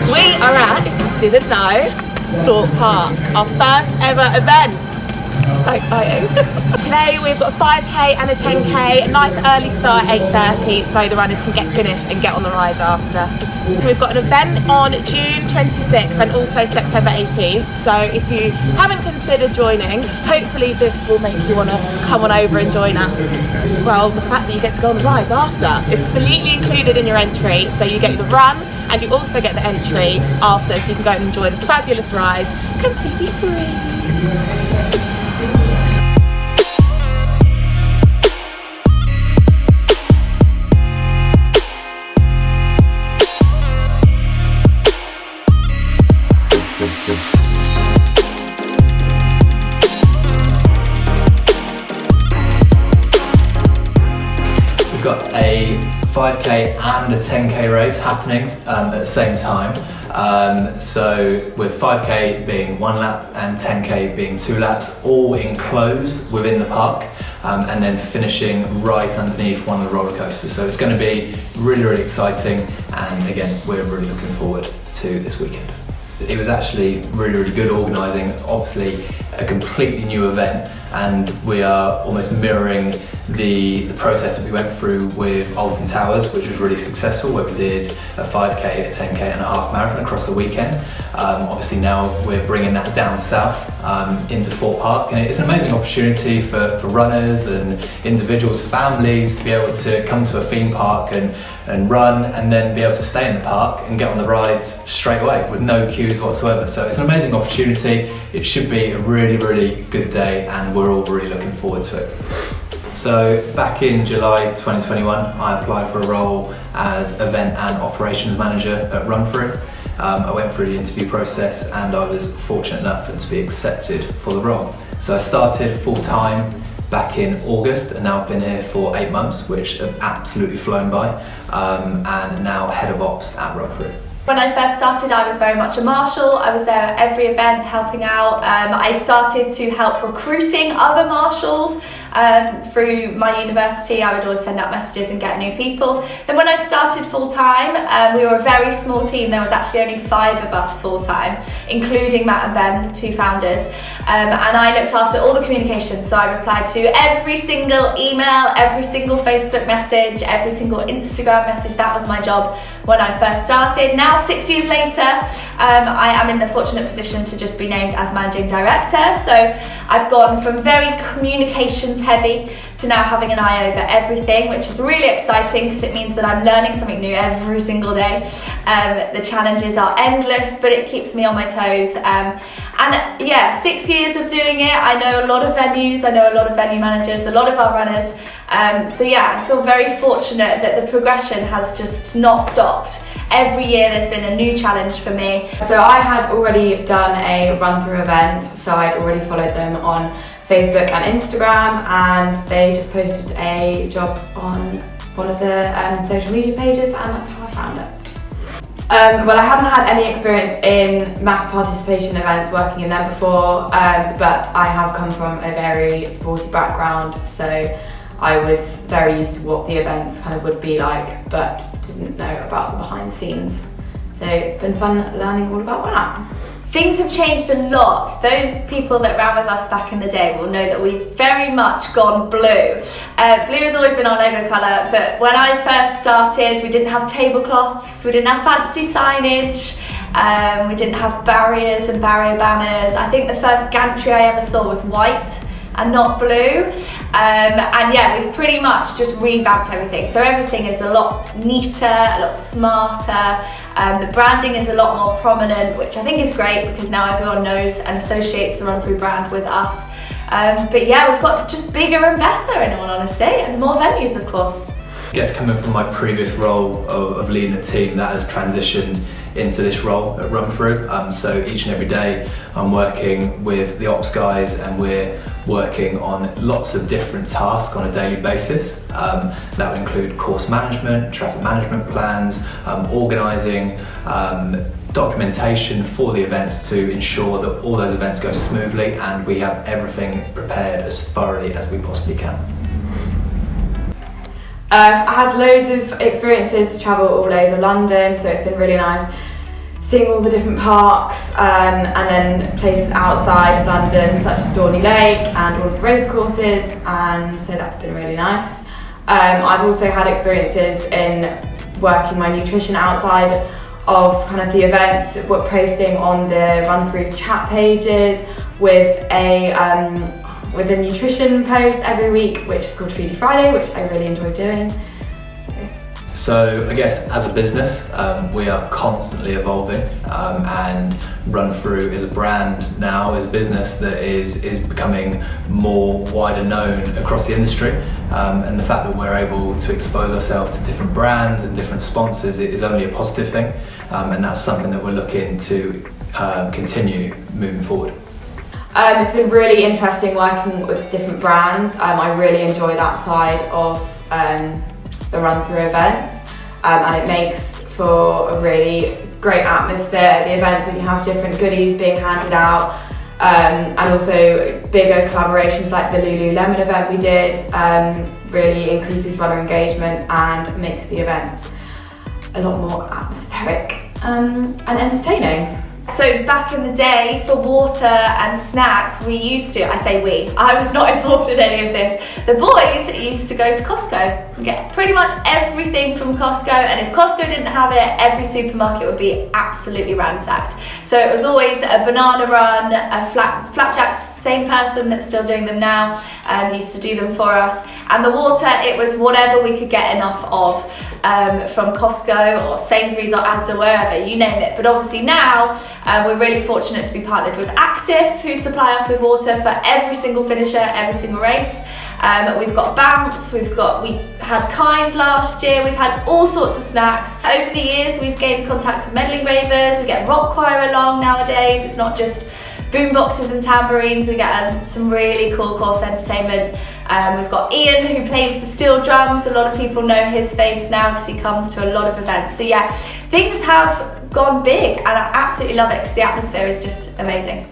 We are at, if you didn't know, Thorpe Park, our first ever event. So exciting. Today we've got a 5k and a 10k, a nice early start at 8:30 so the runners can get finished and get on the rides after. So we've got an event on June 26th and also September 18th, so if you haven't considered joining, hopefully this will make you want to come on over and join us. Well, the fact that you get to go on the rides after is completely included in your entry, so you get the run and you also get the entry after, so you can go and enjoy the fabulous rides completely free. We've got a 5k and a 10k race happening at the same time. So with 5k being 1 lap and 10k being 2 laps, all enclosed within the park, and then finishing right underneath one of the roller coasters. So it's going to be really, really exciting, and again, we're really looking forward to this weekend. It was actually really, really good organising, obviously a completely new event, and we are almost mirroring the process that we went through with Alton Towers, which was really successful, where we did a 5k, a 10k and a half marathon across the weekend. Obviously now we're bringing that down south into Thorpe Park, and it's an amazing opportunity for runners and individuals, families, to be able to come to a theme park and run, and then be able to stay in the park and get on the rides straight away with no queues whatsoever. So it's an amazing opportunity. It should be a really, really good day, and we're all really looking forward to it. So back in July 2021, I applied for a role as event and operations manager at Runthrough. I went through the interview process and I was fortunate enough to be accepted for the role. So I started full-time back in August, and now I've been here for 8 months, which have absolutely flown by, and now head of ops at Runthrough. When I first started, I was very much a marshal. I was there at every event helping out. I started to help recruiting other marshals through my university. I would always send out messages and get new people. Then when I started full-time, we were a very small team. There was actually only 5 of us full-time, including Matt and Ben, the 2 founders. And I looked after all the communications, so I replied to every single email, every single Facebook message, every single Instagram message. That was my job when I first started. Now, 6 years later, I am in the fortunate position to just be named as managing director. So I've gone from very communications heavy to now having an eye over everything, which is really exciting because it means that I'm learning something new every single day. The challenges are endless, but it keeps me on my toes. And yeah, 6 years of doing it, I know a lot of venues, I know a lot of venue managers, a lot of our runners. So yeah, I feel very fortunate that the progression has just not stopped. Every year there's been a new challenge for me. So I had already done a run-through event, so I'd already followed them on Facebook and Instagram, and they just posted a job on one of the social media pages, and that's how I found it. Well, I haven't had any experience in mass participation events, working in them before, but I have come from a very sporty background, so I was very used to what the events kind of would be like, but didn't know about the behind the scenes. So it's been fun learning all about that. Things have changed a lot. Those people that ran with us back in the day will know that we've very much gone blue. Blue has always been our logo colour, but when I first started, we didn't have tablecloths, we didn't have fancy signage, we didn't have barriers and barrier banners. I think the first gantry I ever saw was white and not blue. And yeah, we've pretty much just revamped everything. So everything is a lot neater, a lot smarter. The branding is a lot more prominent, which I think is great because now everyone knows and associates the Runthrough brand with us. But yeah, we've got just bigger and better, in all honesty, and more venues, of course. I guess coming from my previous role of leading a team, that has transitioned into this role at Runthrough. So each and every day I'm working with the ops guys, and we're working on lots of different tasks on a daily basis. That would include course management, traffic management plans, organising, documentation for the events to ensure that all those events go smoothly and we have everything prepared as thoroughly as we possibly can. I've had loads of experiences to travel all over London, so it's been really nice seeing all the different parks and then places outside of London such as Dorney Lake and all of the race courses, and so that's been really nice. I've also had experiences in working my nutrition outside of kind of the events, posting on the Runthrough chat pages with a nutrition post every week, which is called Foodie Friday, which I really enjoy doing. So I guess as a business, we are constantly evolving, and Runthrough is a brand now, is a business that is becoming more wider known across the industry, and the fact that we're able to expose ourselves to different brands and different sponsors is only a positive thing, and that's something that we're looking to continue moving forward. It's been really interesting working with different brands. I really enjoy that side of the Runthrough events, and it makes for a really great atmosphere at the events when you have different goodies being handed out, and also bigger collaborations like the Lululemon event we did really increases runner engagement and makes the events a lot more atmospheric and entertaining. So back in the day, for water and snacks, we used to, I say we, I was not involved in any of this. The boys used to go to Costco and get pretty much everything from Costco, and if Costco didn't have it, every supermarket would be absolutely ransacked. So it was always a banana run, a flapjacks, same person that's still doing them now, used to do them for us. And the water, it was whatever we could get enough of from Costco or Sainsbury's or Asda, wherever, you name it. But obviously now, we're really fortunate to be partnered with Active, who supply us with water for every single finisher, every single race. We've got Bounce, we had Kind last year, we've had all sorts of snacks. Over the years, we've gained contacts with meddling ravers, we get rock choir along nowadays. It's not just boom boxes and tambourines, we get some really cool course entertainment. We've got Ian, who plays the steel drums. A lot of people know his face now because he comes to a lot of events. So yeah, things have gone big, and I absolutely love it because the atmosphere is just amazing.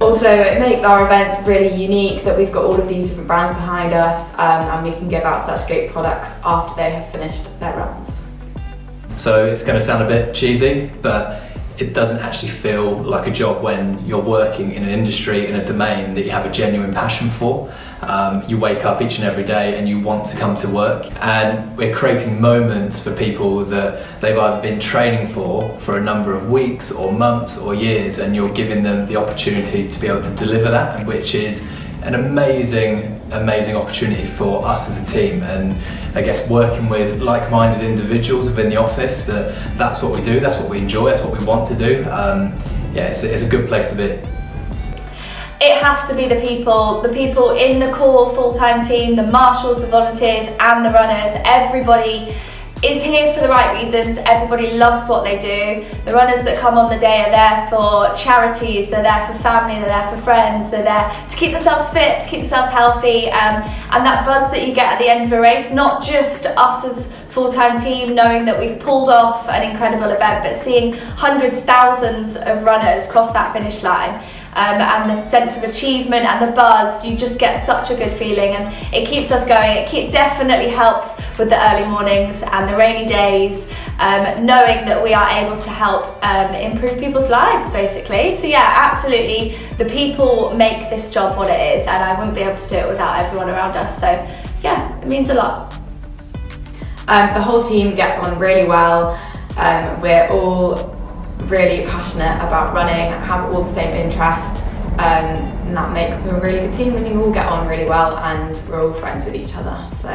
Also, it makes our events really unique that we've got all of these different brands behind us, and we can give out such great products after they have finished their runs. So it's going to sound a bit cheesy, but it doesn't actually feel like a job when you're working in an industry, in a domain that you have a genuine passion for. You wake up each and every day and you want to come to work, and we're creating moments for people that they've either been training for a number of weeks or months or years, and you're giving them the opportunity to be able to deliver that, which is an amazing opportunity for us as a team. And I guess working with like-minded individuals within the office, that's what we do, that's what we enjoy, that's what we want to do. Yeah, it's a good place to be. It has to be the people in the core full-time team, the marshals, the volunteers and the runners. Everybody is here for the right reasons, everybody loves what they do. The runners that come on the day are there for charities, they're there for family, they're there for friends, they're there to keep themselves fit, to keep themselves healthy, and that buzz that you get at the end of a race, not just us as full-time team knowing that we've pulled off an incredible event, but seeing hundreds, thousands of runners cross that finish line. And the sense of achievement and the buzz, you just get such a good feeling, and it keeps us going. It definitely helps with the early mornings and the rainy days, knowing that we are able to help improve people's lives, basically. So yeah, absolutely, the people make this job what it is, and I wouldn't be able to do it without everyone around us. So yeah, it means a lot. The whole team gets on really well. We're all really passionate about running, have all the same interests, and that makes for a really good team when you all get on really well and we're all friends with each other. So